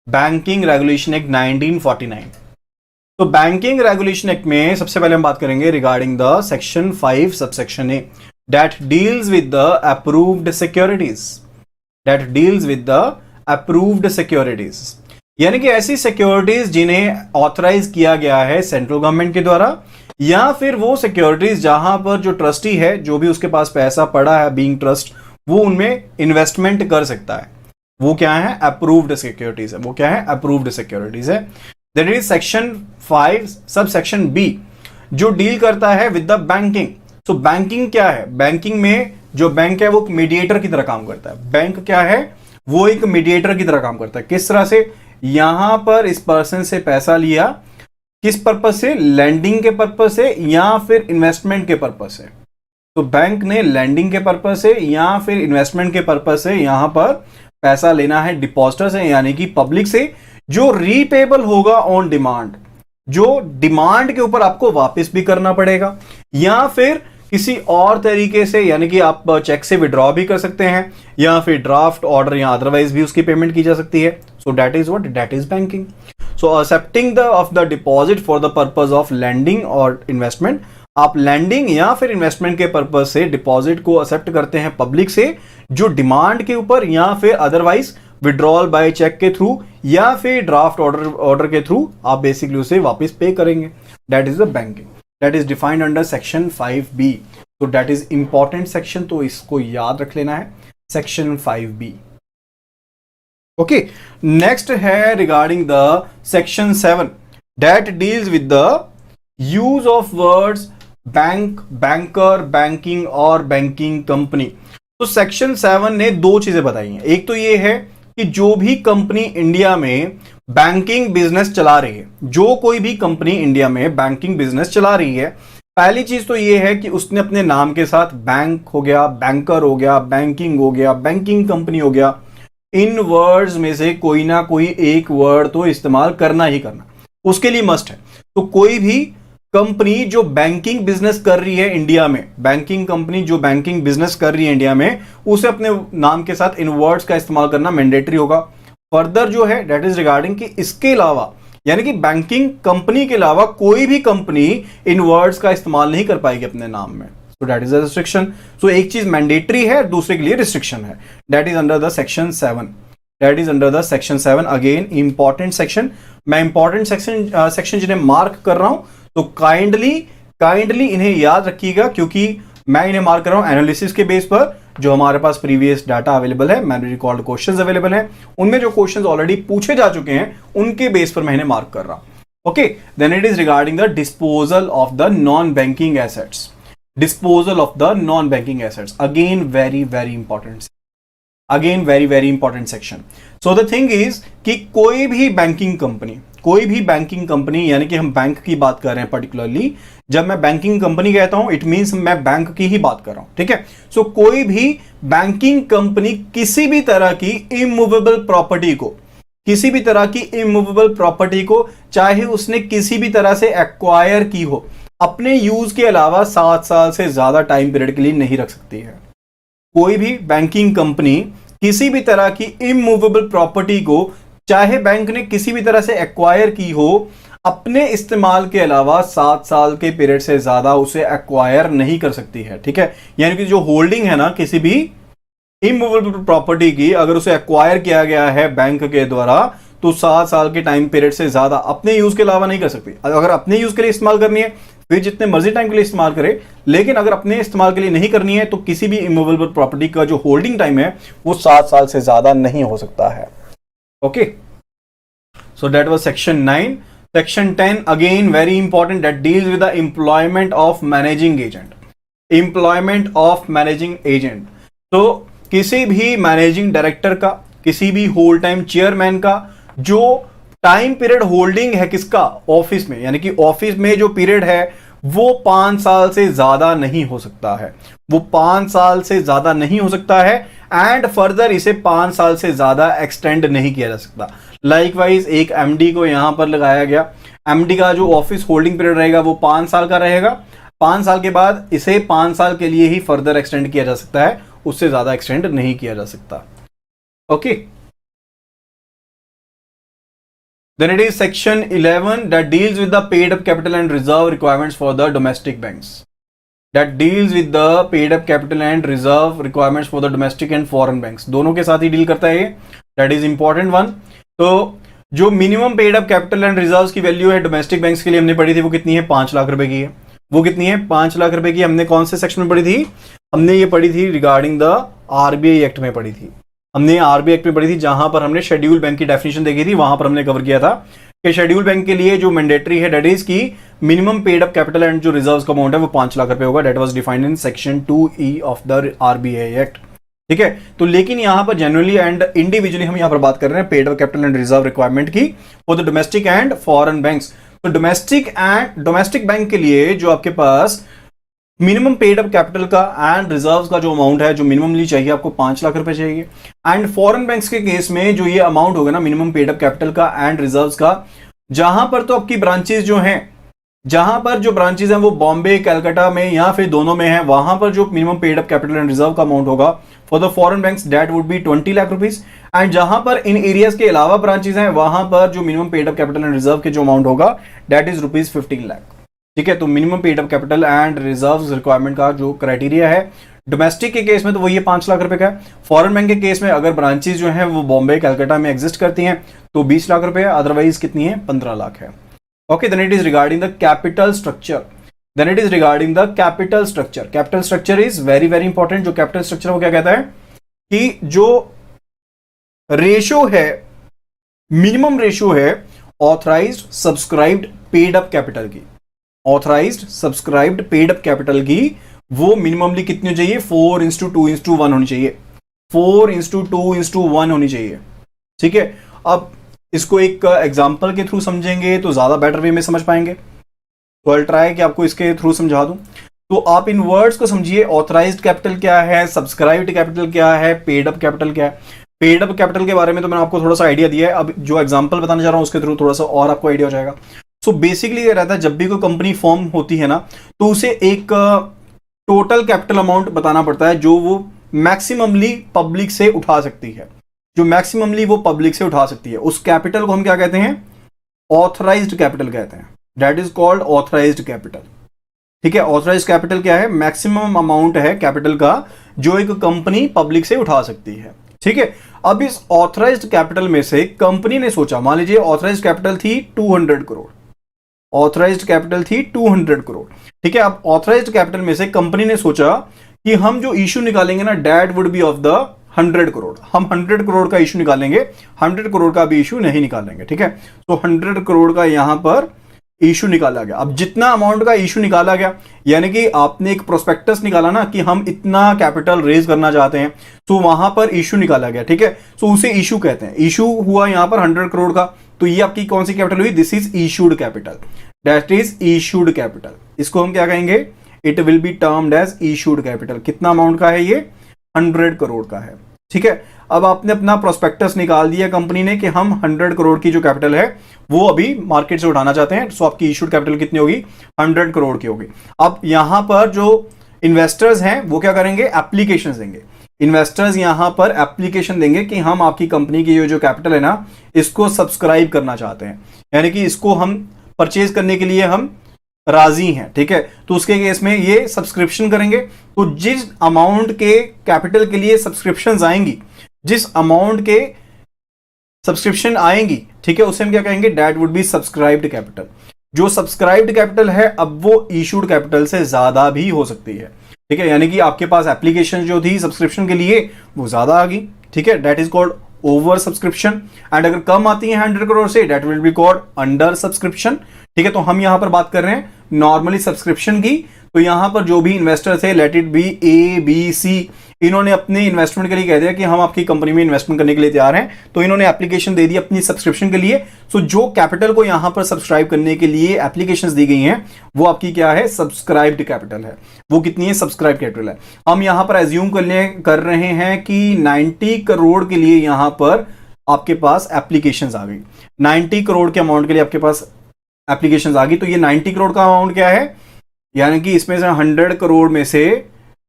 Banking regulation act 1949। तो banking regulation act में सबसे पहले हम बात करेंगे regarding the section 5 subsection A that deals with the approved securities, that deals with the approved securities, यानी कि ऐसी सिक्योरिटीज जिन्हें ऑथराइज किया गया है सेंट्रल गवर्नमेंट के द्वारा, या फिर वो सिक्योरिटीज जहां पर जो ट्रस्टी है, जो भी उसके पास पैसा पड़ा है बीइंग ट्रस्ट, वो उनमें इन्वेस्टमेंट कर सकता है। वो क्या है? अप्रूव्ड सिक्योरिटीज है। वो क्या है? अप्रूव्ड सिक्योरिटीज है। That is section 5 sub section B जो डील करता है विद द बैंकिंग। तो बैंकिंग क्या है? बैंकिंग में जो बैंक है वो मीडिएटर की तरह काम करता है। बैंक क्या है? वो एक मीडिएटर की तरह काम करता है। किस तरह से? यहां पर इस पर्सन से पैसा लिया, किस पर्पज से? लैंडिंग के पर्पज से या फिर इन्वेस्टमेंट के पर्पज से। तो बैंक ने लैंडिंग के पर्पज से या फिर इन्वेस्टमेंट के पर्पज से यहां पर पैसा लेना है डिपॉजिटर से, यानी कि पब्लिक से, जो रीपेबल होगा ऑन डिमांड, जो डिमांड के ऊपर आपको वापस भी करना पड़ेगा, या फिर किसी और तरीके से, यानी कि आप चेक से विड्रॉ भी कर सकते हैं, या फिर ड्राफ्ट ऑर्डर या अदरवाइज भी उसकी पेमेंट की जा सकती है। So that is what? That is banking. So accepting the of the deposit for the purpose of lending और इन्वेस्टमेंट, आप लैंडिंग या फिर इन्वेस्टमेंट के पर्पज से डिपॉजिट को एक्सेप्ट करते हैं पब्लिक से, जो डिमांड के ऊपर या फिर अदरवाइज विड्रॉल बाय चेक के थ्रू या फिर ड्राफ्ट ऑर्डर के थ्रू आप बेसिकली उसे वापस पे करेंगे। That is the banking. That is defined under section 5B। तो दैट इज इंपॉर्टेंट सेक्शन, तो इसको याद रख लेना है, सेक्शन 5B। ओके, नेक्स्ट है regarding the section 7 that deals with the use of words bank, banker, banking और banking company. तो सेक्शन 7 ने दो चीजें बताई हैं। एक तो ये है कि जो भी कंपनी इंडिया में बैंकिंग बिजनेस चला रही है, जो कोई भी कंपनी इंडिया में बैंकिंग बिजनेस चला रही है, पहली चीज तो ये है कि उसने अपने नाम के साथ बैंक हो गया, बैंकर हो गया, बैंकिंग हो गया, बैंकिंग कंपनी हो गया, इन वर्ड्स में से कोई ना कोई एक वर्ड तो इस्तेमाल करना ही करना, उसके लिए मस्ट है। तो कोई भी कंपनी जो बैंकिंग बिजनेस कर रही है इंडिया में, बैंकिंग कंपनी जो बैंकिंग बिजनेस कर रही है इंडिया में, उसे अपने नाम के साथ इन वर्ड्स का इस्तेमाल करना मैंडेटरी होगा। फर्दर जो है दैट इज रिगार्डिंग कि इसके अलावा, यानी कि बैंकिंग कंपनी के अलावा कोई भी कंपनी इन वर्ड्स का इस्तेमाल नहीं कर पाएगी अपने नाम में। So that is a restriction. So एक चीज मैंडेटरी है, दूसरे के लिए रिस्ट्रिक्शन है। That is under the section 7। That is under the section 7। Again important section. मैं इंपॉर्टेंट सेक्शन जिन्हें मार्क कर रहा हूं, तो काइंडली इन्हें याद रखिएगा, क्योंकि मैं इन्हें मार्क कर रहा हूं एनालिसिस के बेस पर। जो हमारे पास प्रीवियस डाटा अवेलेबल है, मैनुअली रिकॉल्ड क्वेश्चंस अवेलेबल हैं, उनमें जो क्वेश्चंस ऑलरेडी पूछे जा चुके हैं उनके बेस पर मैं इन्हें मार्क कर रहा हूं। Okay, then it is regarding the disposal of the non banking assets. Disposal of the non banking assets, again very very important, again very very important section. So the thing is कि कोई भी banking company, यानी कि हम bank की बात कर रहे हैं पर्टिकुलरली, जब मैं बैंकिंग कंपनी कहता हूं इट मींस मैं बैंक की ही बात कर रहा हूं, ठीक है। सो कोई भी बैंकिंग कंपनी किसी भी तरह की इमूवेबल प्रॉपर्टी को, चाहे उसने किसी भी तरह से एक्वायर की हो, अपने यूज के अलावा 7 साल से ज्यादा टाइम पीरियड के लिए नहीं रख सकती है। कोई भी बैंकिंग कंपनी किसी भी तरह की इमूवेबल प्रॉपर्टी को, चाहे बैंक ने किसी भी तरह से एक्वायर की हो, अपने इस्तेमाल के अलावा 7 साल के पीरियड से ज्यादा उसे एक्वायर नहीं कर सकती है, ठीक है। यानी कि जो होल्डिंग है ना किसी भी इमूवेबल प्रॉपर्टी की, अगर उसे एक्वायर किया गया है बैंक के द्वारा, तो 7 साल के टाइम पीरियड से ज्यादा अपने यूज के अलावा नहीं कर सकती। अगर अपने यूज के लिए इस्तेमाल करनी है फिर जितने मर्जी टाइम के लिए इस्तेमाल करे, लेकिन अगर अपने इस्तेमाल के लिए नहीं करनी है तो किसी भी इमूवेबल प्रॉपर्टी का जो होल्डिंग टाइम है वो 7 साल से ज्यादा नहीं हो सकता है। Okay, so that was section 9। Section 10 again very important, that deals with the employment of managing agent. Employment of managing agent, तो किसी भी मैनेजिंग डायरेक्टर का, किसी भी होल टाइम चेयरमैन का जो टाइम पीरियड होल्डिंग है किसका? ऑफिस में, यानी कि ऑफिस में जो पीरियड है वो 5 साल से ज्यादा नहीं हो सकता है। वो 5 साल से ज्यादा नहीं हो सकता है एंड फर्दर इसे 5 साल से ज्यादा एक्सटेंड नहीं किया जा सकता। लाइकवाइज एक एमडी को यहां पर लगाया गया, एमडी का जो ऑफिस होल्डिंग पीरियड रहेगा वो 5 साल का रहेगा। 5 साल के बाद इसे 5 साल के लिए ही फर्दर एक्सटेंड किया जा सकता है, उससे ज्यादा एक्सटेंड नहीं किया जा सकता। Okay. Then it is section 11 that deals with the paid up capital and reserve requirements for the domestic banks. That deals with the paid up capital and reserve requirements for the domestic and foreign banks. दोनों के साथ ही deal करता है ये. That is important one. तो जो minimum paid up capital and reserves की value है डोमेस्टिक बैंक्स के लिए हमने पढ़ी थी, वो कितनी है? 5 लाख रुपए की है. वो कितनी है? 5 लाख रुपए की. हमने कौन से सेक्शन में पढ़ी थी? हमने ये पढ़ी थी रिगार्डिंग द आरबीआई एक्ट में पढ़ी थी. हमने आरबीआई एक्ट में पढ़ी थी, जहां पर हमने शेड्यूल बैंक की डेफिनेशन देखी थी. वहां पर हमने कवर किया था कि शेड्यूल बैंक के लिए जो मैंडेटरी है, डेट इज की minimum paid up capital and जो रिजर्व्स का अमाउंट है वो 5 लाख रुपए होगा. That was defined in section 2E of the RBI act. ठीक है. तो लेकिन यहां पर जनरली एंड इंडिविजुअली हम यहां पर बात कर रहे हैं paid up capital and reserve requirement की for the domestic and foreign banks. तो डोमेस्टिक बैंक के लिए जो आपके पास मिनिमम पेड अप कैपिटल का एंड रिजर्व्स का जो अमाउंट है, जो मिनिममली चाहिए आपको 5 लाख रुपए चाहिए. एंड फॉरेन बैंक्स के केस में जो ये अमाउंट होगा ना मिनिमम पेड अप कैपिटल का एंड रिजर्व्स का, जहां पर तो आपकी ब्रांचेस जो हैं, जहां पर जो ब्रांचेस हैं वो बॉम्बे, कलकत्ता में या फिर दोनों में है, वहां पर जो minimum paid up capital and reserve का अमाउंट होगा for the foreign banks that would be 20 lakh rupees. And जहां पर इन एरियाज के अलावा ब्रांचेस हैं, वहां पर जो minimum paid up capital and reserve के जो अमाउंट होगा दैट इज रुपीज 15 लाख. ठीक है. तो minimum paid up capital and reserve requirement का जो क्राइटेरिया है डोमेस्टिक के केस में तो वो ये 5 लाख रुपए का है. फॉरेन बैंक के केस में अगर ब्रांचेस जो है वो बॉम्बे, कलकत्ता में एग्जिस्ट करती हैं तो 20 लाख रुपए है. अदरवाइज कितनी है? 15 लाख है. Okay, then it is regarding the capital structure. Capital structure is very very important. जो capital structure वो क्या कहता है कि जो रेशो है, मिनिमम रेशो है authorised subscribed paid up capital की, authorised subscribed paid up capital की वो मिनिममली कितनी हो चाहिए? 4:2:1 होनी चाहिए. 4:2:1 होनी चाहिए. ठीक है. अब इसको एक एग्जांपल के थ्रू समझेंगे तो ज्यादा बेटर वे में समझ पाएंगे. तो आई ट्राई कि आपको इसके थ्रू समझा दूं. तो आप इन वर्ड्स को समझिए. ऑथराइज्ड कैपिटल क्या है, सब्सक्राइब्ड कैपिटल क्या है, पेड अप कैपिटल क्या है. पेड अप कैपिटल के बारे में तो मैंने आपको थोड़ा सा आइडिया दिया है. अब जो एग्जांपल बताने जा रहा हूं उसके थ्रू थोड़ा सा और आपको आइडिया हो जाएगा. सो बेसिकली ये रहता है जब भी कोई कंपनी फॉर्म होती है ना तो उसे एक टोटल कैपिटल अमाउंट बताना पड़ता है जो वो मैक्सिममली पब्लिक से उठा सकती है, जो मैक्सिममली वो पब्लिक से उठा सकती है. उस कैपिटल को हम क्या कहते हैं? ऑथराइज्ड कैपिटल कहते हैं. That is called authorised capital. ठीक है. ऑथराइज्ड कैपिटल क्या है? मैक्सिमम अमाउंट है कैपिटल का जो एक कंपनी पब्लिक से उठा सकती है. ठीक है. अब इस ऑथराइज्ड कैपिटल में से कंपनी ने सोचा, मान लीजिए ऑथराइज्ड कैपिटल थी 200 करोड़, ऑथराइज्ड कैपिटल थी 200 करोड़. ठीक है. अब ऑथराइज्ड कैपिटल में से कंपनी ने सोचा कि हम जो इश्यू निकालेंगे ना that would be of the 100 crore. हम 100 करोड़ का इशू निकालेंगे, 100 करोड़ का भी इशू नहीं निकालेंगे. ठीक है. तो 100 करोड़ का यहां पर इशू निकाला गया. अब जितना अमाउंट का इशू निकाला गया, यानी कि आपने एक प्रोस्पेक्टस निकाला ना कि हम इतना कैपिटल रेज करना चाहते हैं, तो वहां पर इशू निकाला गया. ठीक है. तो उसे इशू कहते हैं. इशू हुआ यहां पर 100 करोड़ का, तो ये आपकी कौन सी कैपिटल हुई? This is issued capital. That is issued capital. इसको हम क्या कहेंगे? It will be termed as issued capital. कितना अमाउंट का है ये? 100 करोड़ का है. ठीक है. अब आपने अपना प्रोस्पेक्टस निकाल दिया कंपनी ने कि हम 100 करोड़ की जो कैपिटल है वो अभी मार्केट से उठाना चाहते हैं. सो आपकी इशूड कैपिटल कितनी होगी? 100 करोड़ की होगी. अब यहां पर जो इन्वेस्टर्स हैं वो क्या करेंगे? एप्लीकेशन देंगे. इन्वेस्टर्स यहां पर एप्लीकेशन देंगे कि हम आपकी कंपनी की जो कैपिटल है ना इसको सब्सक्राइब करना चाहते हैं, यानी कि इसको हम परचेज करने के लिए हम राजी हैं. ठीक है. तो उसके केस में ये सब्सक्रिप्शन करेंगे. तो जिस अमाउंट के कैपिटल के लिए सब्सक्रिप्शंस आएंगी, जिस अमाउंट के सब्सक्रिप्शन आएंगी, ठीक है, उसे हम क्या कहेंगे? That would be subscribed capital. जो सब्सक्राइब्ड कैपिटल है अब वो इशूड कैपिटल से ज्यादा भी हो सकती है. ठीक है. यानी कि आपके पास एप्लीकेशन जो थी सब्सक्रिप्शन के लिए वो ज्यादा आ गई. ठीक है. That is called over subscription. And अगर कम आती है 100 crore say that will be called under subscription. ठीक है. तो हम यहां पर बात कर रहे हैं नॉर्मली सब्सक्रिप्शन की. तो यहां पर जो भी इन्वेस्टर थे, let it be A B C, इन्होंने अपने इन्वेस्टमेंट के लिए कह दिया कि हम आपकी कंपनी में इन्वेस्टमेंट करने के लिए तैयार हैं. तो इन्होंने एप्लीकेशन दे दी अपनी सब्सक्रिप्शन के लिए. सो जो कैपिटल को यहां पर सब्सक्राइब करने के लिए एप्लीकेशंस दी गई हैं वो आपकी क्या है? सब्सक्राइब्ड कैपिटल है. वो कितनी है? सब्सक्राइब कैपिटल है. हम यहां पर एज्यूम कर रहे हैं कि 90 करोड़ के लिए यहां पर आपके पास एप्लीकेशंस आ गई. 90 करोड़ के अमाउंट के लिए आपके पास एप्लीकेशंस आ गई. तो ये 90 करोड़ का अमाउंट क्या है? यानी कि इसमें से 100 करोड़ में से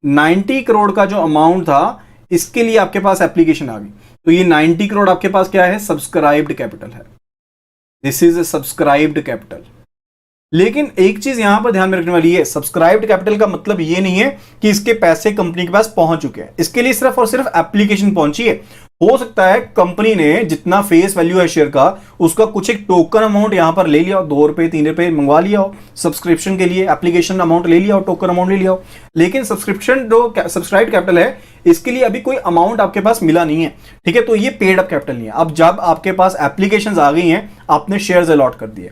90 करोड़ का जो अमाउंट था इसके लिए आपके पास एप्लीकेशन आ गई. तो ये 90 करोड़ आपके पास क्या है? सब्सक्राइब्ड कैपिटल है. This is a subscribed capital. लेकिन एक चीज यहां पर ध्यान में रखने वाली है, सब्सक्राइब्ड कैपिटल का मतलब ये नहीं है कि इसके पैसे कंपनी के पास पहुंच चुके हैं, इसके लिए सिर्फ और सिर्फ एप्लीकेशन पहुंची है। हो सकता है कंपनी ने जितना फेस वैल्यू है शेयर का, उसका कुछ एक टोकन अमाउंट यहां पर ले लिया हो, 2 रुपए 3 रुपए मंगवा लिया हो सब्सक्रिप्शन के लिए, एप्लीकेशन अमाउंट ले लिया हो, टोकन अमाउंट ले लिया हो, लेकिन सब्सक्रिप्शन जो सब्सक्राइब्ड कैपिटल है इसके लिए अभी कोई अमाउंट आपके पास मिला नहीं है। ठीक है, तो ये पेड अप कैपिटल नहीं है। अब जब आपके पास एप्लीकेशन आ गई हैं, आपने शेयर अलॉट कर दिए,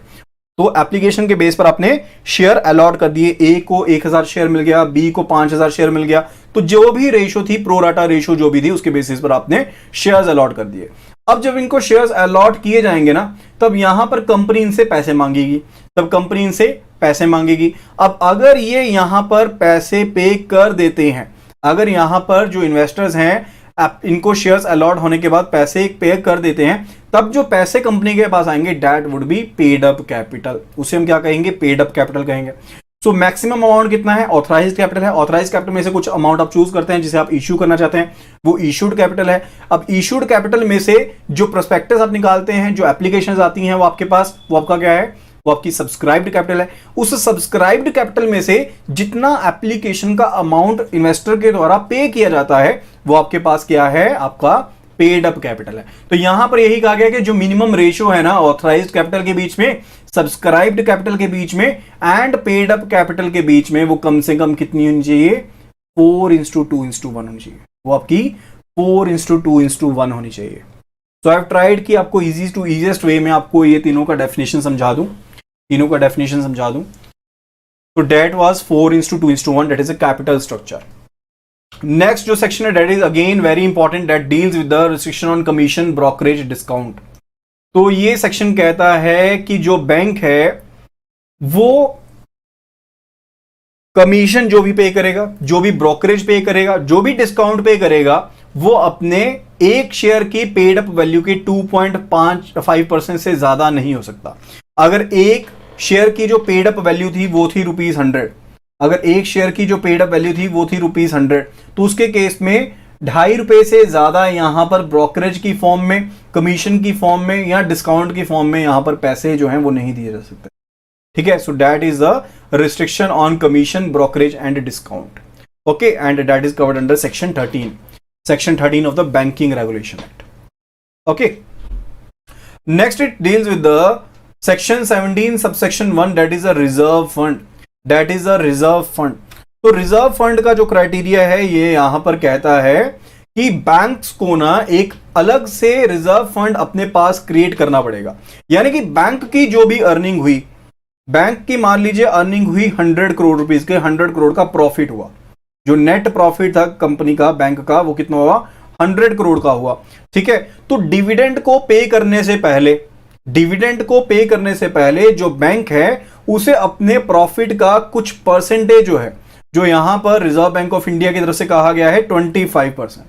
तो एप्लीकेशन के बेस पर आपने शेयर अलॉट कर दिए, ए को 1000 शेयर मिल गया, बी को 5000 शेयर मिल गया, तो जो भी रेशो थी, प्रोराटा रेशो जो भी थी, उसके बेसिस पर आपने शेयर्स अलॉट कर दिए। अब जब इनको शेयर्स अलॉट किए जाएंगे ना, तब यहां पर कंपनी इनसे पैसे मांगेगी, अब अगर ये यहां पर पैसे पे कर देते हैं, अगर यहां पर जो इन्वेस्टर्स हैं इनको शेयर्स अलॉट होने के बाद पैसे पे कर देते हैं, तब जो पैसे कंपनी के पास आएंगे that would be paid up capital, उसे हम क्या कहेंगे, पेड अप कैपिटल कहेंगे। सो मैक्सिमम अमाउंट कितना है, ऑथराइज्ड कैपिटल है। ऑथराइज्ड कैपिटल में से कुछ अमाउंट आप चूज करते हैं जिसे आप इश्यू करना चाहते हैं, वो इश्यूड कैपिटल है। अब इश्यूड कैपिटल में से जो प्रोस्पेक्टस आप निकालते हैं, जो एप्लीकेशंस आती हैं वो आपके पास, वो आपका क्या है, वो आपकी सब्सक्राइब्ड कैपिटल है। उस सब्सक्राइब्ड कैपिटल में से जितना एप्लीकेशन का अमाउंट इन्वेस्टर के द्वारा पे किया जाता है, वो आपके पास क्या है, आपका पेड अप कैपिटल है। तो यहां पर यही कहा गया कि जो मिनिमम रेशियो है ना ऑथराइज्ड कैपिटल के बीच में, सब्सक्राइब्ड कैपिटल के बीच में एंड पेड अप कैपिटल के बीच में, वो कम से कम कितनी होनी चाहिए, 4:2:1 होनी चाहिए, वो आपकी 4:2:1 होनी चाहिए। सो आई हैव ट्राइड कि आपको इजी टू इजीएस्ट वे में आपको ये तीनों का डेफिनेशन समझा दूं, तो that was 4:2:1, that is a capital structure. Next जो सेक्शन है that is again very important, that deals with the restriction on commission, brokerage, discount. तो ये सेक्शन कहता है कि जो बैंक है वो कमीशन जो भी पे करेगा, जो भी ब्रोकरेज पे करेगा, जो भी डिस्काउंट पे करेगा, वो अपने एक शेयर की पेड अप वैल्यू के 2.5% से ज्यादा नहीं हो सकता। अगर एक शेयर की जो पेड अप वैल्यू थी वो थी ₹100, अगर एक शेयर की जो पेड अप वैल्यू थी वो थी ₹100, तो उसके केस में ₹2.5 से ज्यादा यहां पर ब्रोकरेज की फॉर्म में, कमीशन की फॉर्म में या डिस्काउंट की फॉर्म में यहां पर पैसे जो हैं वो नहीं दिए जा सकते। ठीक है, so that is the restriction on commission, brokerage and discount. Okay, and that is covered under section 13 of the banking regulation act. Okay, next it deals with the section 17 subsection 1, that is a reserve fund, तो reserve fund का जो criteria है ये यहां पर कहता है कि बैंक्स को ना एक अलग से रिजर्व फंड अपने पास क्रिएट करना पड़ेगा। यानी कि बैंक की जो भी अर्निंग हुई, बैंक की मान लीजिए अर्निंग हुई 100 करोड़ रुपीस के, 100 करोड़ का प्रॉफिट हुआ, जो नेट प्रॉफिट था कंपनी का, बैंक का, वो कितना हुआ, 100 करोड़ का हुआ। ठीक है, तो डिविडेंड को पे करने से पहले जो बैंक है उसे अपने प्रॉफिट का कुछ परसेंटेज जो है, जो यहां पर रिजर्व बैंक ऑफ इंडिया की तरफ से कहा गया है 25%,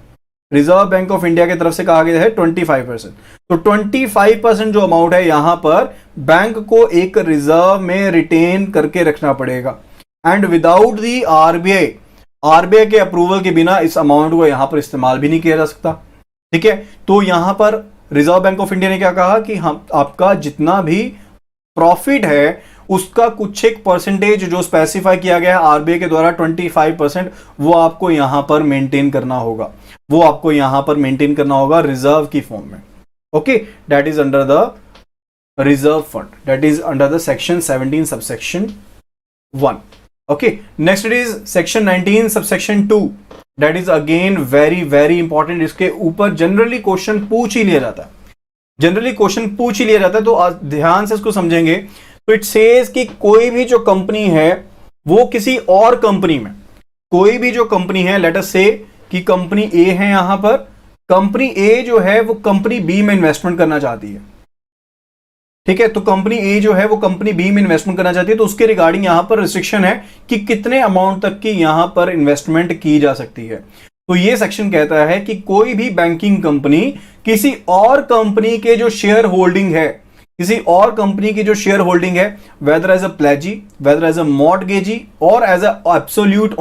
रिजर्व बैंक ऑफ इंडिया की तरफ से कहा गया है 25%, तो 25% जो अमाउंट है यहां पर बैंक को एक रिजर्व में रिटेन करके रखना पड़ेगा, एंड विदाउट दी आरबीआई के अप्रूवल के बिना इस अमाउंट को यहां पर इस्तेमाल भी नहीं किया जा सकता। ठीक है, तो यहां पर रिजर्व बैंक ऑफ इंडिया ने क्या कहा कि हम आपका जितना भी प्रॉफिट है उसका कुछ एक परसेंटेज जो स्पेसिफाई किया गया है आरबीआई के द्वारा 25%, वो आपको यहां पर मेंटेन करना होगा, रिजर्व की फॉर्म में। Okay, that is under the reserve fund, that is under the section 17 subsection 1। Okay, next it is section 19 subsection 2, that is again very very important. इसके ऊपर जनरली क्वेश्चन पूछ ही लिया जाता है, तो ध्यान से इसको समझेंगे। तो इट सेज कि कोई भी जो कंपनी है वो किसी और कंपनी में, कोई भी जो कंपनी है, लेट अस से कि कंपनी ए है, यहां पर कंपनी ए जो है वो कंपनी बी में इन्वेस्टमेंट करना चाहती है। ठीक है, तो कंपनी ए जो है वो कंपनी बी में इन्वेस्टमेंट करना चाहती है, तो उसके रिगार्डिंग यहां पर रिस्ट्रिक्शन है कि कितने अमाउंट तक की यहां पर इन्वेस्टमेंट की जा सकती है। तो ये सेक्शन कहता है कि कोई भी बैंकिंग कंपनी किसी और कंपनी के जो शेयर होल्डिंग है, whether as a pledgee, whether as a mortgagee और एज अ एब्सोल्यूट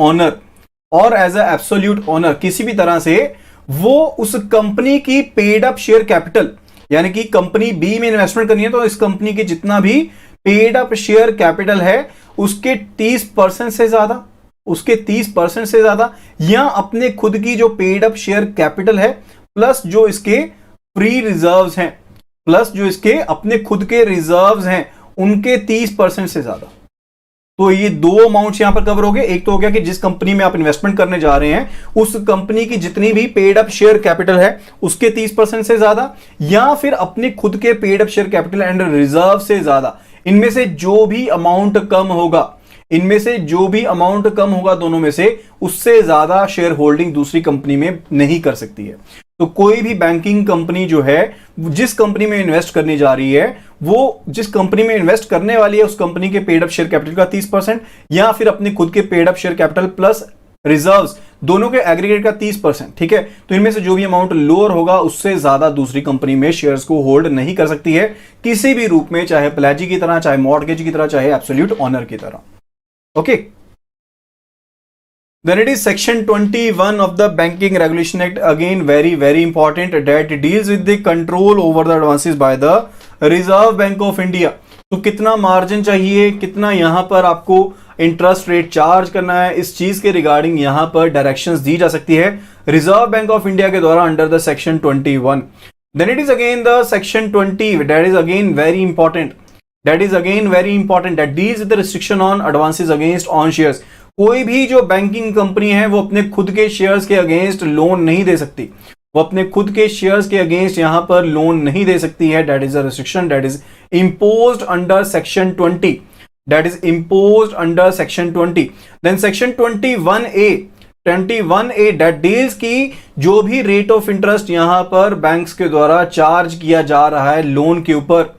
ओनर, किसी भी तरह से वो उस कंपनी की पेड अप शेयर कैपिटल यानी कि कंपनी बी में इन्वेस्टमेंट करनी है तो इस कंपनी के जितना भी पेड अप शेयर कैपिटल है उसके 30% से ज्यादा, उसके 30% से ज्यादा, या अपने खुद की जो पेड अप शेयर कैपिटल है प्लस जो इसके फ्री रिजर्व्स हैं, प्लस जो इसके अपने खुद के रिजर्व्स हैं उनके 30% से ज्यादा। तो ये दो अमाउंट्स यहां पर कवर हो गए। एक तो हो गया कि जिस कंपनी में आप इन्वेस्टमेंट करने जा रहे हैं उस कंपनी की जितनी भी पेड अप शेयर कैपिटल है उसके 30% से ज्यादा, या फिर अपने खुद के paid up share capital and reserve से ज्यादा। इनमें से जो भी अमाउंट कम होगा, इनमें से जो भी अमाउंट कम होगा दोनों में से, उससे ज्यादा शेयर होल्डिंग दूसरी कंपनी में नहीं कर सकती है। तो कोई भी बैंकिंग कंपनी जो है जिस कंपनी में इन्वेस्ट करने जा रही है वो जिस कंपनी में इन्वेस्ट करने वाली है उस कंपनी के पेड अप शेयर कैपिटल का 30% या फिर अपने खुद के paid up share capital plus reserves दोनों के एग्रीगेट का 30%, ठीक है। तो इनमें से जो भी अमाउंट लोअर होगा उससे ज्यादा दूसरी कंपनी में शेयर्स को होल्ड नहीं कर सकती है किसी भी रूप में, चाहे प्लेजी की तरह, चाहे मॉर्गेज की तरह, चाहे एब्सोल्यूट ऑनर की तरह। Okay, then it is section 21 of the Banking Regulation Act, again very important, that deals with the control over the advances by the Reserve Bank of India। तो कितना मार्जिन चाहिए, कितना यहां पर आपको इंटरेस्ट रेट चार्ज करना है, इस चीज के रिगार्डिंग यहां पर डायरेक्शंस दी जा सकती है रिजर्व बैंक ऑफ इंडिया के द्वारा under the section 21। then it is again the section 20 that is again very important, that deals with the restriction on advances against on shares। कोई भी जो बैंकिंग कंपनी है वो अपने खुद के शेयर्स के अगेंस्ट लोन नहीं दे सकती, वो अपने खुद के शेयर्स के अगेंस्ट यहां पर लोन नहीं दे सकती है। That is a restriction that is imposed under section 20, that is imposed under section 20। Then section 21A that deals की जो भी रेट ऑफ इंटरेस्ट यहां पर बैंक्स के द्वारा चार्ज किया जा रहा है लोन के ऊपर,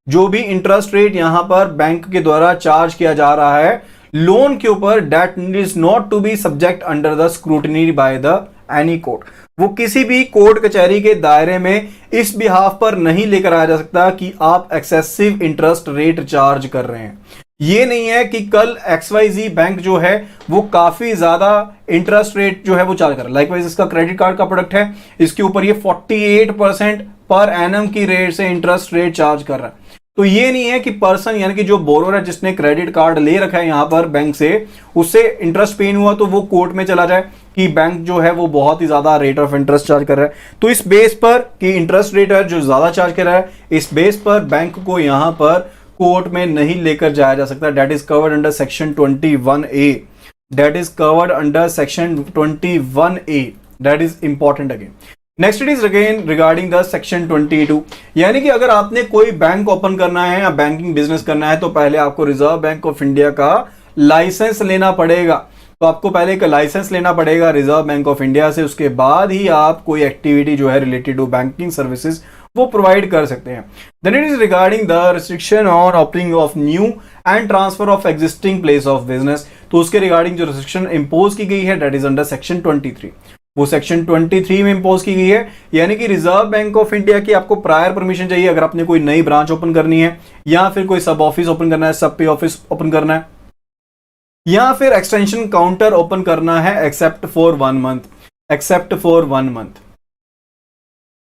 जो भी इंटरेस्ट रेट यहां पर बैंक के द्वारा चार्ज किया जा रहा है लोन के ऊपर, that is not to be subject under the scrutiny by the any court. वो किसी भी कोर्ट कचहरी के दायरे में इस बिहाफ पर नहीं लेकर आ जा सकता कि आप एक्सेसिव इंटरेस्ट रेट चार्ज कर रहे हैं। ये नहीं है कि कल XYZ बैंक जो है वो काफी ज्यादा इंटरेस्ट रेट जो है वो चार्ज कर रहा है। लाइकवाइज इसका क्रेडिट कार्ड का प्रोडक्ट है, इसके ऊपर ये 48% पर एनम की रेट से इंटरेस्ट रेट चार्ज कर रहा है। तो ये नहीं है कि पर्सन यानी कि जो बोरोर है जिसने क्रेडिट कार्ड ले रखा है यहां पर बैंक से, उससे इंटरेस्ट पेन हुआ तो वो कोर्ट में चला जाए कि बैंक जो है वो बहुत ही ज्यादा रेट ऑफ इंटरेस्ट चार्ज कर रहा है। तो इस बेस पर कि इंटरेस्ट रेट है जो ज्यादा चार्ज कर रहा है, इस बेस पर बैंक को यहां पर कोर्ट में नहीं लेकर जाया जा सकता। That is covered under section 21A, that is covered under section 21A, that is important again. Next it is again regarding the section 22, यानी कि अगर आपने कोई बैंक ओपन करना है या बैंकिंग बिजनेस करना है तो पहले आपको रिजर्व बैंक ऑफ इंडिया का लाइसेंस लेना पड़ेगा। तो आपको पहले एक लाइसेंस लेना पड़ेगा रिजर्व बैंक ऑफ इंडिया से, उसके बाद ही आप कोई एक्टिविटी जो है रिलेटेड टू बैंकिंग सर्विसेज वो प्रोवाइड कर सकते हैं। Then it is regarding the restriction on opening of new and transfer of existing place of business. तो उसके रिगार्डिंग जो रिस्ट्रिक्शन इंपोज की गई है दैट इज अंडर सेक्शन 23, वो सेक्शन 23 में इंपोज की गई है। यानी कि रिजर्व बैंक ऑफ इंडिया की आपको प्रायर परमिशन चाहिए अगर आपने कोई नई ब्रांच ओपन करनी है, या फिर कोई सब ऑफिस ओपन करना है, सब पे ऑफिस ओपन करना है, या फिर एक्सटेंशन काउंटर ओपन करना है, except for 1 month, except for 1 month.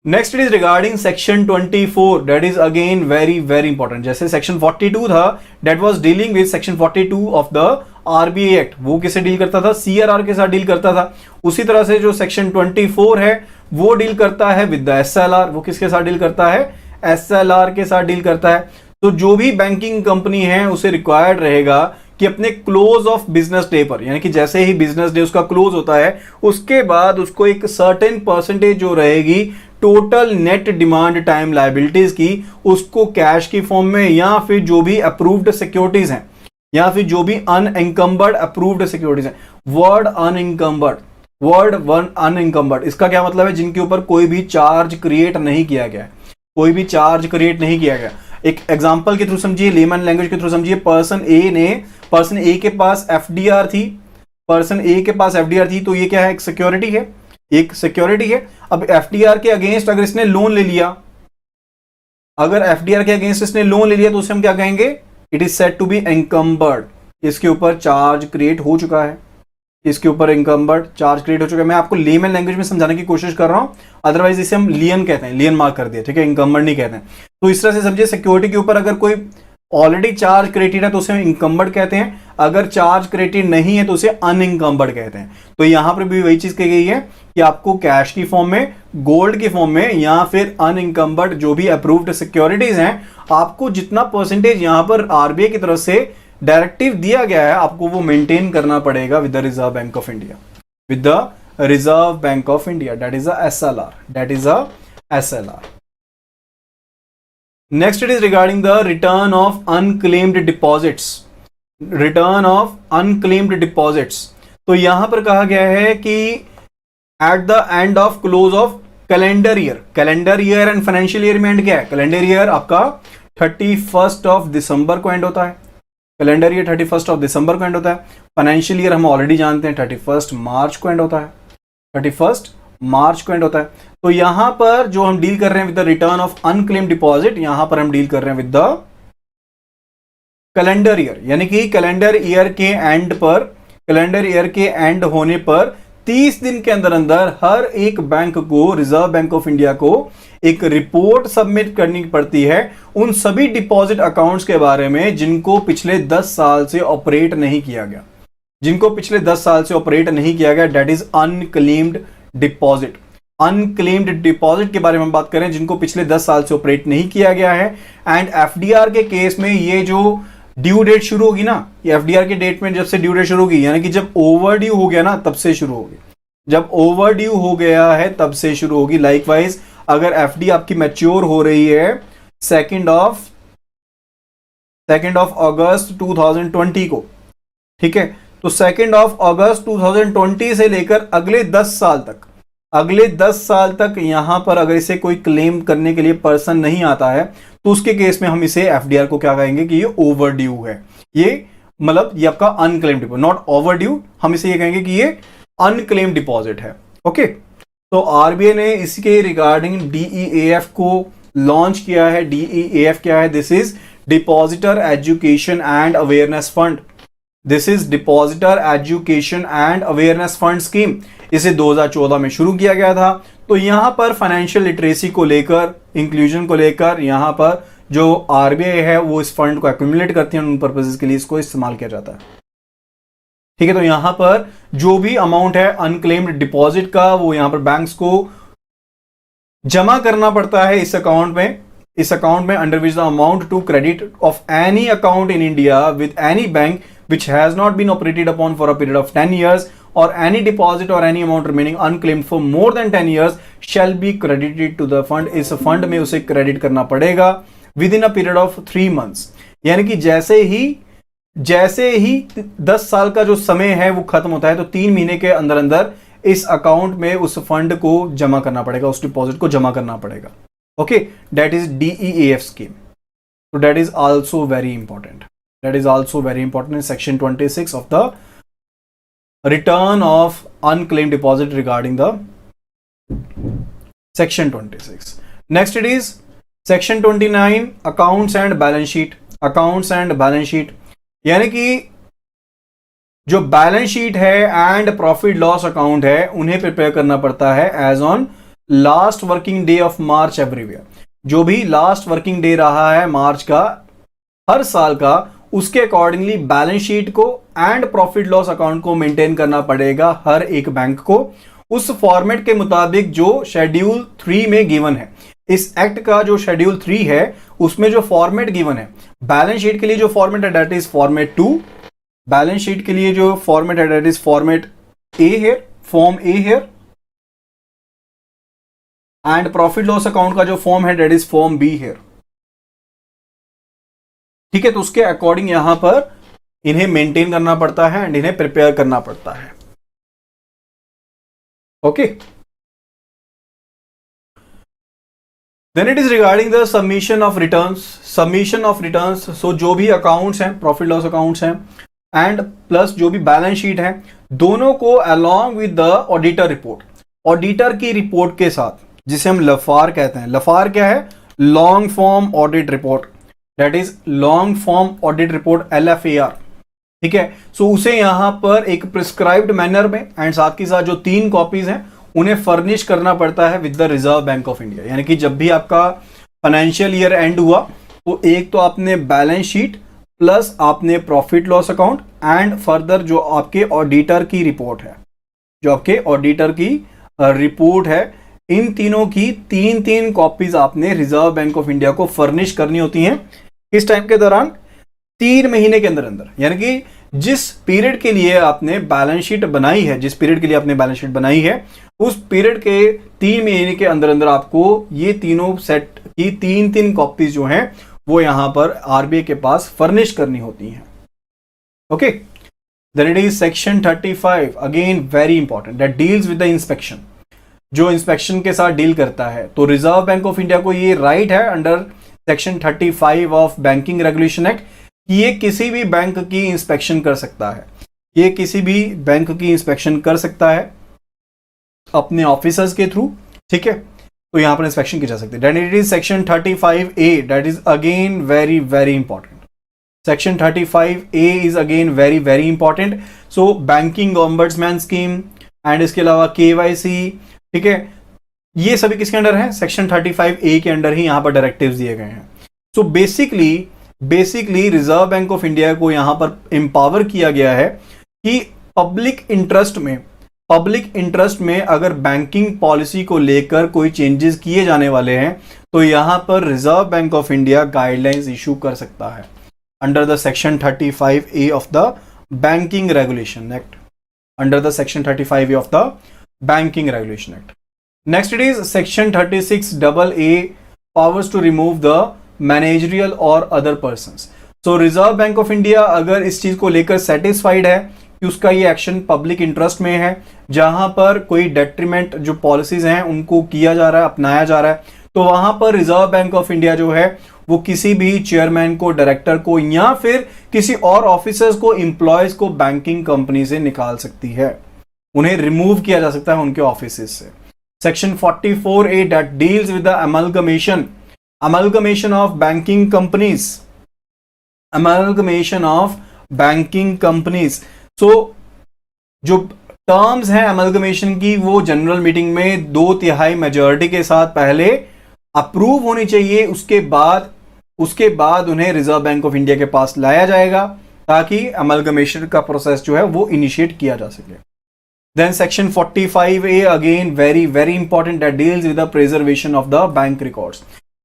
Next it is regarding section 24, that is again very important. जैसे सेक्शन 42 था that was dealing with section 42 of the RBI act, वो किसे डील करता था, CRR के साथ डील करता था। उसी तरह से जो सेक्शन 24 है वो डील करता है विद द SLR, वो किसके साथ डील करता है, SLR के साथ डील करता है। तो जो भी बैंकिंग कंपनी है उसे रिक्वायर्ड रहेगा कि अपने क्लोज ऑफ बिजनेस डे पर, यानी कि जैसे ही बिजनेस डे उसका क्लोज होता है उसके बाद उसको एक सर्टेन परसेंटेज जो रहेगी total net demand time liabilities की, उसको कैश की फॉर्म में या फिर जो भी अप्रूव्ड सिक्योरिटीज हैं या फिर जो भी अनएंकम्बर्ड अप्रूव्ड सिक्योरिटीज हैं। वर्ड अनएंकम्बर्ड इसका क्या मतलब है, जिनके ऊपर कोई भी चार्ज क्रिएट नहीं किया गया है, कोई भी चार्ज क्रिएट नहीं किया गया। एक एग्जांपल के थ्रू समझिए, लेमन लैंग्वेज के थ्रू समझिए, पर्सन ए के पास FDR थी, पर्सन ए के पास FDR थी, तो ये क्या है, एक सिक्योरिटी है, एक सिक्योरिटी है। अब FDR के अगेंस्ट अगर इसने लोन ले लिया, अगर FDR के अगेंस्ट इसने लोन ले लिया तो उसे हम क्या कहेंगे, it is said to be encumbered, इसके ऊपर चार्ज क्रिएट हो चुका है। इसके ऊपर इनकम्बर्ड चार्ज क्रिएट हो चुका है। मैं आपको लेमन लैंग्वेज में समझाने की कोशिश कर रहा हूं, अदरवाइज इसे हम लियन कहते हैं, लियन मार्क कर दिया, ठीक है, इनकम्बर्ड नहीं कहते हैं। तो इस तरह से समझिए, सिक्योरिटी के ऊपर अगर कोई ऑलरेडी चार्ज क्रिएटेड है तो उसे इनकम्बर्ड कहते हैं, अगर चार्ज क्रिएटेड नहीं है तो उसे अनइनकम्बर्ड कहते हैं। तो यहां पर भी वही चीज कही गई है कि आपको कैश की फॉर्म में, गोल्ड की फॉर्म में या फिर अनइनकम्बर्ड जो भी अप्रूव्ड सिक्योरिटीज हैं, आपको जितना परसेंटेज यहां पर आरबीआई की तरफ से डायरेक्टिव दिया गया है आपको वो मेंटेन करना पड़ेगा with the reserve bank of India, with the reserve bank of India, that is a SLR, that is a SLR. Next it is regarding the return of unclaimed deposits, return of unclaimed deposits. तो यहां पर कहा गया है कि at the end of close of calendar year, calendar year and financial year में and क्या है, कैलेंडर ईयर आपका 31 ऑफ दिसंबर को एंड होता है, कैलेंडर ईयर 31 ऑफ दिसंबर को एंड होता है। फाइनेंशियल ईयर हम ऑलरेडी जानते हैं 31 मार्च को एंड होता है, 31 मार्च को एंड होता है। तो यहां पर जो हम डील कर रहे हैं with the return of unclaim deposit, यहां पर हम डील कर रहे हैं विद द कैलेंडर ईयर, यानी कि कैलेंडर ईयर के एंड पर, कैलेंडर ईयर के एंड होने पर 30 दिन के अंदर अंदर हर एक बैंक को, रिजर्व बैंक ऑफ इंडिया को एक रिपोर्ट सबमिट करनी पड़ती है उन सभी डिपॉजिट अकाउंट्स के बारे में जिनको पिछले 10 साल से ऑपरेट नहीं किया गया, जिनको पिछले 10 साल से ऑपरेट नहीं किया गया, that is unclaimed deposit. Unclaimed deposit के बारे में हम बात करें जिनको पिछले 10 साल से ऑपरेट नहीं किया गया है। एंड एफडीआर के केस में ये जो ड्यू डेट शुरू होगी ना, ये एफडीआर के डेट में जब से ड्यू डेट शुरू होगी, यानी कि जब ओवर ड्यू हो गया ना तब से शुरू होगी, जब ओवर ड्यू हो गया है तब से शुरू होगी। लाइकवाइज अगर एफडी आपकी मैच्योर हो रही है 2 अगस्त 2020 को, ठीक है, तो 2 अगस्त 2020 से लेकर अगले 10 साल तक, अगले 10 साल तक यहां पर अगर इसे कोई क्लेम करने के लिए पर्सन नहीं आता है तो उसके केस में हम इसे एफडीआर को क्या कहेंगे कि ये ओवर ड्यू है, ये मतलब ये आपका unclaim deposit, not over due, हम इसे ये कहेंगे कि ये अनक्लेम डिपॉजिट है। ओके, तो आरबीआई ने इसके रिगार्डिंग डीईएएफ को लॉन्च किया है। डीईएएफ क्या है? This is depositor education and awareness fund, this is depositor education and awareness fund scheme. इसे 2014 में शुरू किया गया था। तो यहां पर फाइनेंशियल लिटरेसी को लेकर, इंक्लूजन को लेकर यहां पर जो आरबीआई है वो इस फंड को एक्यूमुलेट करती है, उन पर्पसेस के लिए इसको इस्तेमाल किया जाता है। ठीक है, तो यहां पर जो भी अमाउंट है अनक्लेम्ड डिपॉजिट का वो यहां पर बैंक्स को जमा करना पड़ता है इस अकाउंट में, इस अकाउंट में under which the amount to credit of any account in India with any bank which has not been operated upon for a period of 10 years or any deposit or any amount remaining unclaimed for more than 10 years shall be credited to the fund। इस fund में उसे credit करना पड़ेगा with in a period of 3 months, यानी कि जैसे ही 10 साल का जो समय है वो खत्म होता है तो 3 महीने के अंदर अंदर इस अकाउंट में उस फंड को जमा करना पड़ेगा, उस डिपॉजिट को जमा करना पड़ेगा। Okay, that is DEAF scheme, so that is also very important, that is also very important in section 26 of the return of unclaimed deposit regarding the section 26. Next it is section 29 accounts and balance sheet, accounts and balance sheet, यानी कि जो balance sheet है and profit loss account है उन्हें prepare करना पड़ता है as on last working day of March everywhere. जो भी लास्ट वर्किंग डे रहा है मार्च का हर साल का, उसके अकॉर्डिंगली बैलेंस शीट को एंड प्रॉफिट लॉस अकाउंट को मेंटेन करना पड़ेगा हर एक बैंक को, उस फॉर्मेट के मुताबिक जो शेड्यूल 3 में गिवन है। इस एक्ट का जो शेड्यूल 3 है उसमें जो फॉर्मेट गिवन है, बैलेंस शीट के लिए जो फॉर्मेट है that is format 2, balance sheet के लिए जो फॉर्मेट है that is format A here, form A here, and profit loss account का जो फॉर्म है that is form be here. ठीक है, तो उसके अकॉर्डिंग यहां पर इन्हें मेंटेन करना पड़ता है एंड इन्हें प्रिपेयर करना पड़ता है। Okay, then it is regarding the submission of returns, submission of returns. So जो भी अकाउंट्स हैं, प्रॉफिट लॉस अकाउंट्स हैं एंड प्लस जो भी बैलेंस शीट है, दोनों को along with the auditor report, auditor की रिपोर्ट के साथ, जिसे हम लफार कहते हैं। लफार क्या है? Long form audit report, that is long form audit report, LFAR, ठीक है। सो उसे यहां पर एक प्रिस्क्राइब्ड मैनर में एंड साथ के साथ जो 3 कॉपीज हैं उन्हें फर्निश करना पड़ता है with the reserve bank of India. यानी कि जब भी आपका फाइनेंशियल ईयर एंड हुआ तो एक तो आपने बैलेंस शीट प्लस आपने profit loss account and further जो आपके ऑडिटर की रिपोर्ट है, जो आपके ऑडिटर की रिपोर्ट है, इन तीनों की 3 कॉपीज आपने रिजर्व बैंक ऑफ इंडिया को फर्निश करनी होती हैं। किस टाइम के दौरान? 3 महीने के अंदर अंदर। यानी कि जिस पीरियड के लिए आपने बैलेंस शीट बनाई है, जिस पीरियड के लिए आपने बैलेंस शीट बनाई है, उस पीरियड के 3 महीने के अंदर अंदर आपको ये तीनों सेट की 3 कॉपीज जो हैं वो यहां पर आरबीआई के पास फर्निश करनी होती हैं। Okay, then it is section 35, again very important, that deals with the inspection, जो इंस्पेक्शन के साथ डील करता है। तो रिजर्व बैंक ऑफ इंडिया को ये राइट है under section 35 of banking regulation act कि ये किसी भी बैंक की इंस्पेक्शन कर सकता है, ये किसी भी बैंक की इंस्पेक्शन कर सकता है अपने ऑफिसर्स के थ्रू। ठीक है, तो यहां पर इंस्पेक्शन की जा सकती है। Then it is section 35A, that is again very very important. Section 35A is again very very important. So banking ombudsman scheme and इसके अलावा KYC, ठीक है, ये सभी किसके अंडर है? सेक्शन 35A के अंडर ही यहां पर डायरेक्टिव्स दिए गए हैं। So basically reserve bank of India को यहां पर एम्पावर किया गया है कि पब्लिक इंटरेस्ट में अगर बैंकिंग पॉलिसी को लेकर कोई चेंजेस किए जाने वाले हैं तो यहां पर reserve bank of India guidelines issue कर सकता है under the section 35A of the banking regulation act, under the section 35A of the banking regulation act. Next it is section 36AA, powers to remove the managerial और other persons. So reserve bank of India अगर इस चीज को लेकर satisfied है कि उसका ये एक्शन पब्लिक इंटरेस्ट में है, जहां पर कोई डेट्रीमेंट जो पॉलिसीज हैं उनको किया जा रहा है, अपनाया जा रहा है, तो वहां पर रिजर्व बैंक ऑफ इंडिया जो है वो किसी भी चेयरमैन को, डायरेक्टर को या फिर किसी और ऑफिसर्स को, एम्प्लॉयज को बैंकिंग कंपनी से निकाल सकती है, उन्हें रिमूव किया जा सकता है उनके ऑफिस से। Section 44A that deals with the amalgamation of banking companies, amalgamation of banking companies। so जो टर्म्स हैं amalgamation की वो जनरल मीटिंग में 2/3 मेजॉरिटी के साथ पहले अप्रूव होनी चाहिए, उसके बाद उन्हें रिजर्व बैंक ऑफ इंडिया के पास लाया जाएगा ताकि amalgamation का प्रोसेस जो है वो इनिशिएट किया जा सके। Then section 45A again very very important, that deals with the preservation of the bank records।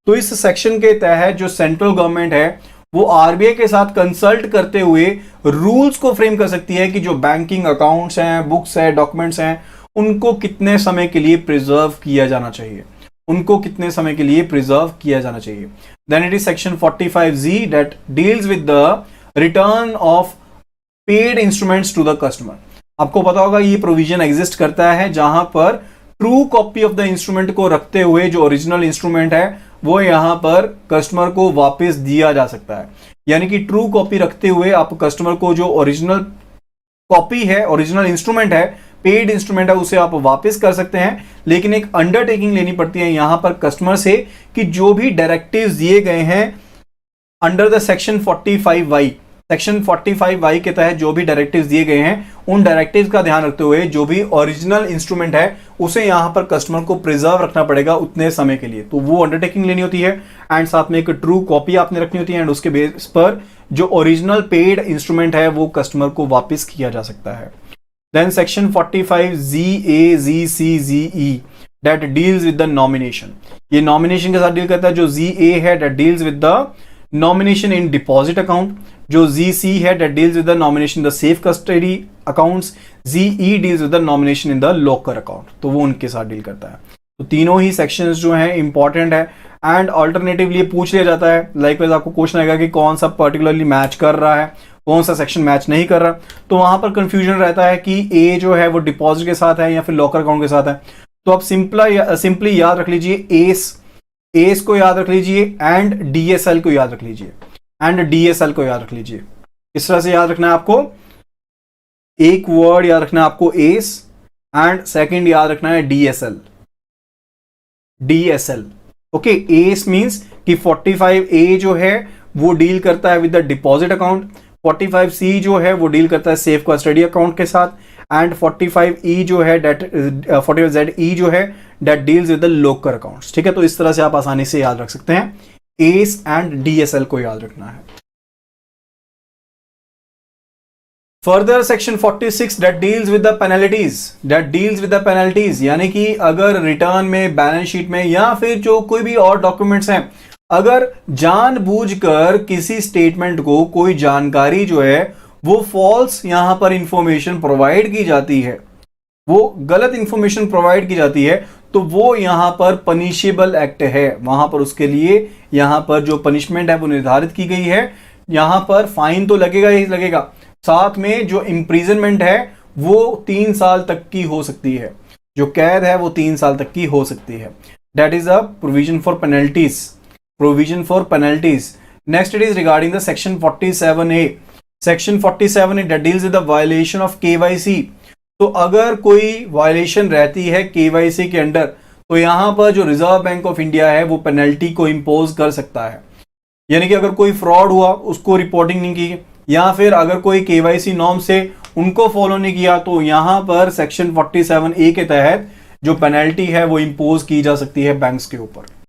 तो इस सेक्शन के तहत जो सेंट्रल गवर्नमेंट है वो आरबीआई के साथ कंसल्ट करते हुए रूल्स को फ्रेम कर सकती है कि जो बैंकिंग अकाउंट्स हैं, बुक्स हैं, डॉक्यूमेंट्स हैं, उनको कितने समय के लिए प्रिजर्व किया जाना चाहिए, उनको कितने समय के लिए प्रिजर्व किया जाना चाहिए। Then it is section 45Z that deals with the return of paid instruments to the customer. आपको पता होगा ये प्रोविजन एग्जिस्ट करता है जहां पर true copy of the instrument को रखते हुए जो ओरिजिनल इंस्ट्रूमेंट है वो यहां पर कस्टमर को वापस दिया जा सकता है। यानी कि ट्रू कॉपी रखते हुए आप कस्टमर को जो ओरिजिनल कॉपी है, ओरिजिनल इंस्ट्रूमेंट है, पेड इंस्ट्रूमेंट है, उसे आप वापस कर सकते हैं, लेकिन एक अंडरटेकिंग लेनी पड़ती है यहां पर कस्टमर से कि जो भी डायरेक्टिव्स दिए गए हैं under the section 45Y, section 45Y के तहत जो भी डायरेक्टिव्स दिए गए हैं उन डायरेक्टिव्स का ध्यान रखते हुए जो भी ओरिजिनल इंस्ट्रूमेंट है उसे यहां पर कस्टमर को प्रिजर्व रखना पड़ेगा उतने समय के लिए। तो वो अंडरटेकिंग लेनी होती है एंड साथ में एक ट्रू कॉपी आपने रखनी होती है एंड उसके बेस पर जो ओरिजिनल पेड इंस्ट्रूमेंट है वो कस्टमर को वापस किया जा सकता है। Then section 45ZA/ZC/ZE that deals with the nomination. ये नॉमिनेशन के साथ डील करता है। जो ZA है that deals with the nomination in deposit account, जो ZC है that deals with the nomination in the safe custody accounts, ZE deals with the nomination in the locker account, तो वो उनके साथ डील करता है। तो तीनों ही सेक्शंस जो हैं इंपॉर्टेंट है एंड ऑल्टरनेटिवली पूछ लिया जाता है, लाइकवाइज आपको क्वेश्चन आएगा कि कौन सा पर्टिकुलरली मैच कर रहा है, कौन सा सेक्शन मैच नहीं कर रहा, तो वहां पर कंफ्यूजन रहता है कि ए जो है वो डिपॉजिट के साथ है या फिर लॉकर अकाउंट के साथ है। तो आप सिंपली याद रख लीजिए एस को याद रख लीजिए एंड DSL को याद रख लीजिए, इस तरह से याद रखना है आपको। एक वर्ड याद रखना है आपको एस एंड सेकंड याद रखना है DSL। ओके, एस मींस कि 45A जो है वो डील करता है with the deposit account, 45C जो है वो डील करता है सेफ कस्टडी अकाउंट के साथ, एंड 45E जो है डेट 45ZE जो है that deals with the locker accounts. ठीक है, तो इस तरह से आप आसानी से याद रख सकते हैं। एस एंड DSL को याद रखना है। Further section 46 date deals with the penalties, यानी कि अगर रिटर्न में, बैलेंस शीट में या फिर जो कोई भी और डॉक्यूमेंट्स हैं, अगर जानबूझकर किसी स्टेटमेंट को कोई जानकारी जो है वो फॉल्स यहां पर इंफॉर्मेशन प्रोवाइड की जाती है, वो गलत इंफॉर्मेशन प्रोवाइड की जाती है, तो वो यहां पर पनिशेबल एक्ट है। वहां पर उसके लिए यहां पर जो पनिशमेंट है वो निर्धारित की गई है। यहां पर फाइन तो लगेगा ही लगेगा, साथ में जो इम्प्रिजनमेंट है वो 3 साल तक की हो सकती है, जो कैद है वो 3 साल तक की हो सकती है। That is a provision for penalties. Next it is regarding the section 47A। Section 47A that deals with the violation of KYC। तो अगर कोई वायलेशन रहती है KYC के अंडर, तो यहां पर जो रिजर्व बैंक ऑफ इंडिया है वो पेनल्टी को इंपोज कर सकता है। यानी कि अगर कोई फ्रॉड हुआ, उसको रिपोर्टिंग नहीं की, या फिर अगर कोई KYC नॉर्म से उनको फॉलो नहीं किया, तो यहां पर सेक्शन 47A के तहत जो पेनल्टी है वो इंपोज की जा सकती है बैंक्स के ऊपर।